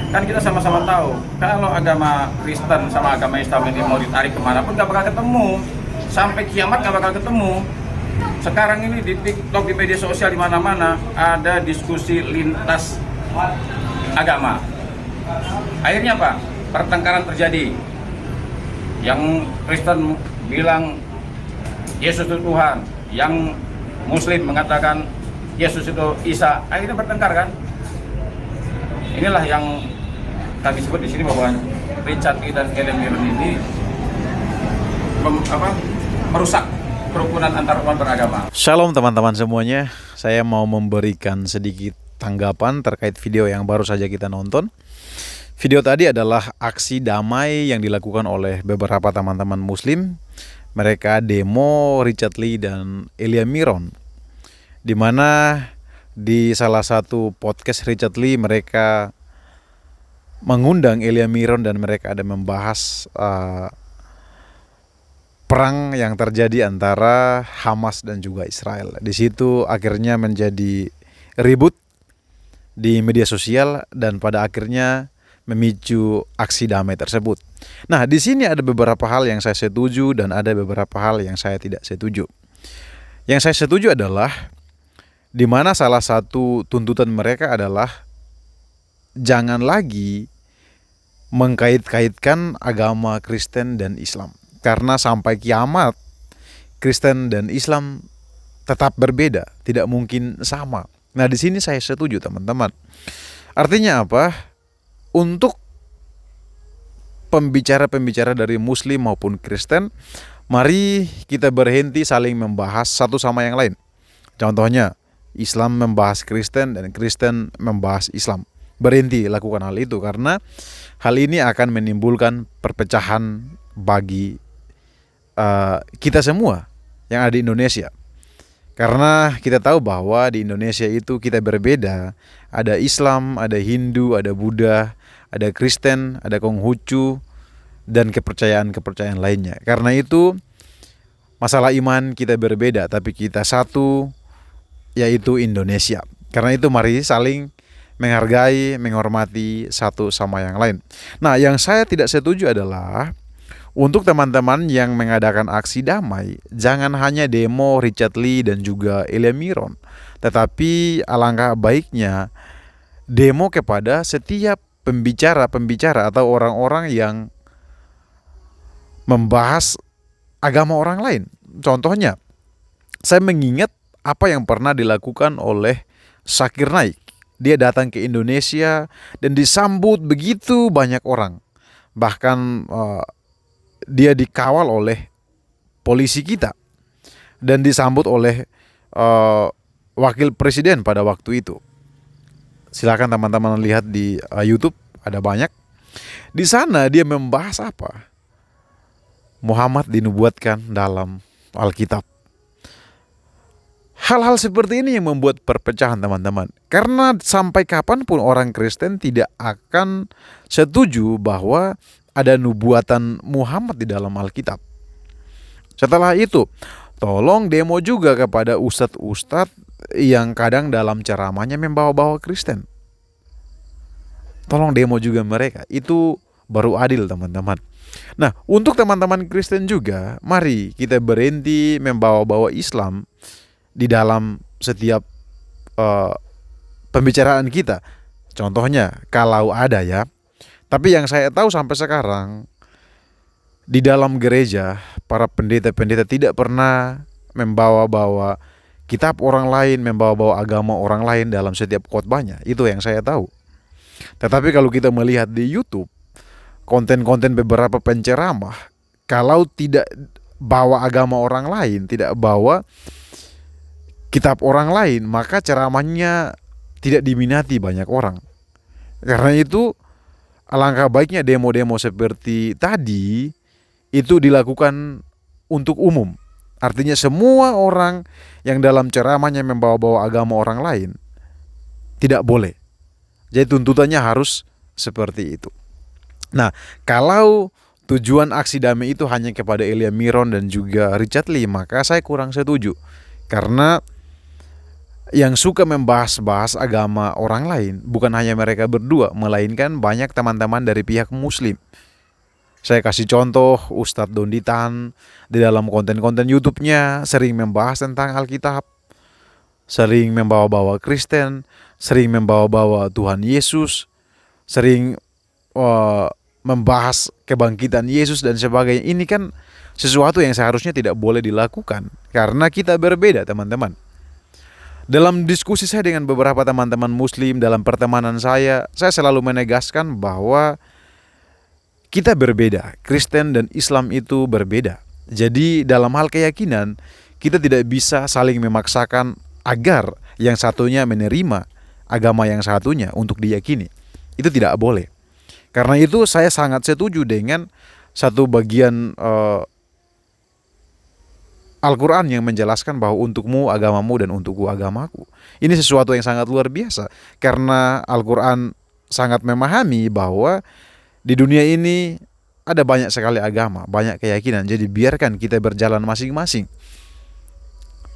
Kan kita sama-sama tahu kalau agama Kristen sama agama Islam ini mau ditarik kemanapun gak bakal ketemu, sampai kiamat gak bakal ketemu. Sekarang ini di TikTok, di media sosial, di mana-mana ada diskusi lintas agama. Akhirnya apa? Pertengkaran terjadi. Yang Kristen bilang Yesus itu Tuhan, yang Muslim mengatakan Yesus itu Isa. Akhirnya bertengkar kan? Inilah yang kami sebut di sini bahwa Richard Lee dan Ellen Mirren ini merusak kerukunan antar umat beragama. Shalom teman-teman semuanya, saya mau memberikan sedikit tanggapan terkait video yang baru saja kita nonton. Video tadi adalah aksi damai yang dilakukan oleh beberapa teman-teman Muslim. Mereka demo Richard Lee dan Elia Miron, di mana di salah satu podcast Richard Lee mereka mengundang Elia Miron dan mereka ada membahas perang yang terjadi antara Hamas dan juga Israel. Di situ akhirnya menjadi ribut di media sosial dan pada akhirnya memicu aksi damai tersebut. Nah, di sini ada beberapa hal yang saya setuju dan ada beberapa hal yang saya tidak setuju. Yang saya setuju adalah di mana salah satu tuntutan mereka adalah jangan lagi mengkait-kaitkan agama Kristen dan Islam. Karena sampai kiamat Kristen dan Islam tetap berbeda, tidak mungkin sama. Nah, di sini saya setuju teman-teman. Artinya apa? Untuk pembicara-pembicara dari Muslim maupun Kristen, mari kita berhenti saling membahas satu sama yang lain. Contohnya, Islam membahas Kristen dan Kristen membahas Islam. Berhenti lakukan hal itu karena hal ini akan menimbulkan perpecahan bagi kita semua yang ada di Indonesia. Karena kita tahu bahwa di Indonesia itu kita berbeda. Ada Islam, ada Hindu, ada Buddha, ada Kristen, ada Konghucu, dan kepercayaan-kepercayaan lainnya. Karena itu masalah iman kita berbeda, tapi kita satu, yaitu Indonesia. Karena itu mari saling menghargai, menghormati satu sama yang lain. Nah, yang saya tidak setuju adalah untuk teman-teman yang mengadakan aksi damai, jangan hanya demo Richard Lee dan juga Elia Miron, tetapi alangkah baiknya demo kepada setiap pembicara-pembicara atau orang-orang yang membahas agama orang lain. Contohnya, saya mengingat apa yang pernah dilakukan oleh Zakir Naik. Dia datang ke Indonesia dan disambut begitu banyak orang. Bahkan dia dikawal oleh polisi kita dan disambut oleh wakil presiden pada waktu itu. Silakan teman-teman lihat di YouTube, ada banyak. Di sana dia membahas apa? Muhammad dinubuatkan dalam Alkitab. Hal-hal seperti ini yang membuat perpecahan teman-teman. Karena sampai kapanpun orang Kristen tidak akan setuju bahwa ada nubuatan Muhammad di dalam Alkitab. Setelah itu, tolong demo juga kepada ustadz-ustadz yang kadang dalam ceramahnya membawa-bawa Kristen. Tolong demo juga mereka. Itu baru adil teman-teman. Nah, untuk teman-teman Kristen juga, mari kita berhenti membawa-bawa Islam di dalam setiap pembicaraan kita. Contohnya, kalau ada ya. Tapi yang saya tahu sampai sekarang, di dalam gereja, para pendeta-pendeta tidak pernah membawa-bawa kitab orang lain, membawa-bawa agama orang lain dalam setiap khotbahnya. Itu yang saya tahu. Tetapi kalau kita melihat di YouTube, konten-konten beberapa penceramah, kalau tidak bawa agama orang lain, tidak bawa kitab orang lain, maka ceramahnya tidak diminati banyak orang. Karena itu alangkah baiknya demo-demo seperti tadi itu dilakukan untuk umum. Artinya semua orang yang dalam ceramahnya membawa-bawa agama orang lain tidak boleh. Jadi tuntutannya harus seperti itu. Nah, kalau tujuan aksi damai itu hanya kepada Elia Miron dan juga Richard Lee, maka saya kurang setuju. Karena yang suka membahas-bahas agama orang lain bukan hanya mereka berdua, melainkan banyak teman-teman dari pihak Muslim. Saya kasih contoh, Ustadz Donditan di dalam konten-konten YouTube-nya sering membahas tentang Alkitab, sering membawa-bawa Kristen, sering membawa-bawa Tuhan Yesus, sering membahas kebangkitan Yesus dan sebagainya. Ini kan sesuatu yang seharusnya tidak boleh dilakukan karena kita berbeda, teman-teman. Dalam diskusi saya dengan beberapa teman-teman Muslim dalam pertemanan saya selalu menegaskan bahwa kita berbeda. Kristen dan Islam itu berbeda. Jadi dalam hal keyakinan kita tidak bisa saling memaksakan agar yang satunya menerima agama yang satunya untuk diyakini. Itu tidak boleh. Karena itu saya sangat setuju dengan satu bagian Al-Quran yang menjelaskan bahwa untukmu agamamu dan untukku agamaku. Ini sesuatu yang sangat luar biasa. Karena Al-Quran sangat memahami bahwa di dunia ini ada banyak sekali agama, banyak keyakinan. Jadi biarkan kita berjalan masing-masing.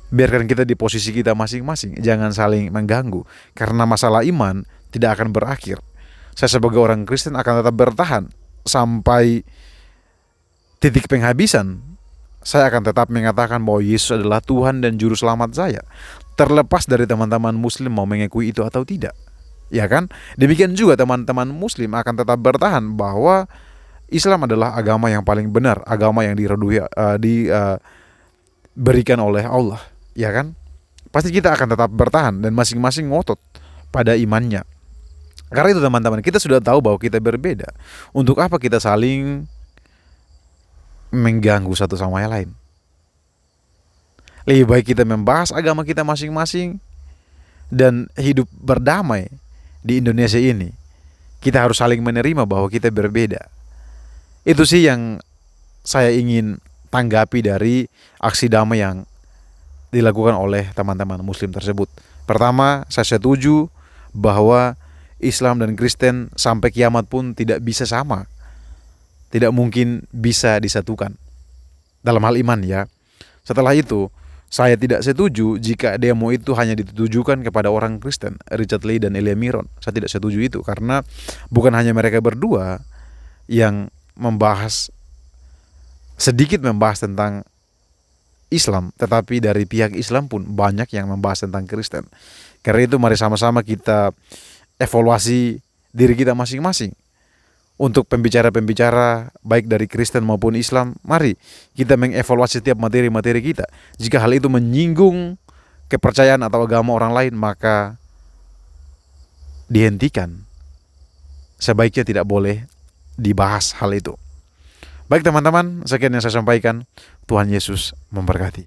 Biarkan kita di posisi kita masing-masing. Jangan saling mengganggu. Karena masalah iman tidak akan berakhir. Saya sebagai orang Kristen akan tetap bertahan sampai titik penghabisan. Saya akan tetap mengatakan bahwa Yesus adalah Tuhan dan Juru Selamat saya. Terlepas dari teman-teman Muslim mau mengakui itu atau tidak. Ya kan? Demikian juga teman-teman Muslim akan tetap bertahan bahwa Islam adalah agama yang paling benar. Agama yang diberikan oleh Allah. Ya kan? Pasti kita akan tetap bertahan dan masing-masing ngotot pada imannya. Karena itu teman-teman, kita sudah tahu bahwa kita berbeda. Untuk apa kita saling mengganggu satu sama yang lain? Lebih baik kita membahas agama kita masing-masing dan hidup berdamai di Indonesia ini. Kita harus saling menerima bahwa kita berbeda. Itu sih yang saya ingin tanggapi dari aksi damai yang dilakukan oleh teman-teman Muslim tersebut. Pertama, saya setuju bahwa Islam dan Kristen sampai kiamat pun tidak bisa sama. Tidak mungkin bisa disatukan dalam hal iman ya. Setelah itu, saya tidak setuju jika demo itu hanya ditujukan kepada orang Kristen, Richard Lee dan Elia Miron. Saya tidak setuju itu karena bukan hanya mereka berdua yang sedikit membahas tentang Islam, tetapi dari pihak Islam pun banyak yang membahas tentang Kristen. Karena itu mari sama-sama kita evaluasi diri kita masing-masing. Untuk pembicara-pembicara baik dari Kristen maupun Islam, mari kita mengevaluasi setiap materi-materi kita. Jika hal itu menyinggung kepercayaan atau agama orang lain, maka dihentikan. Sebaiknya tidak boleh dibahas hal itu. Baik teman-teman, sekian yang saya sampaikan. Tuhan Yesus memberkati.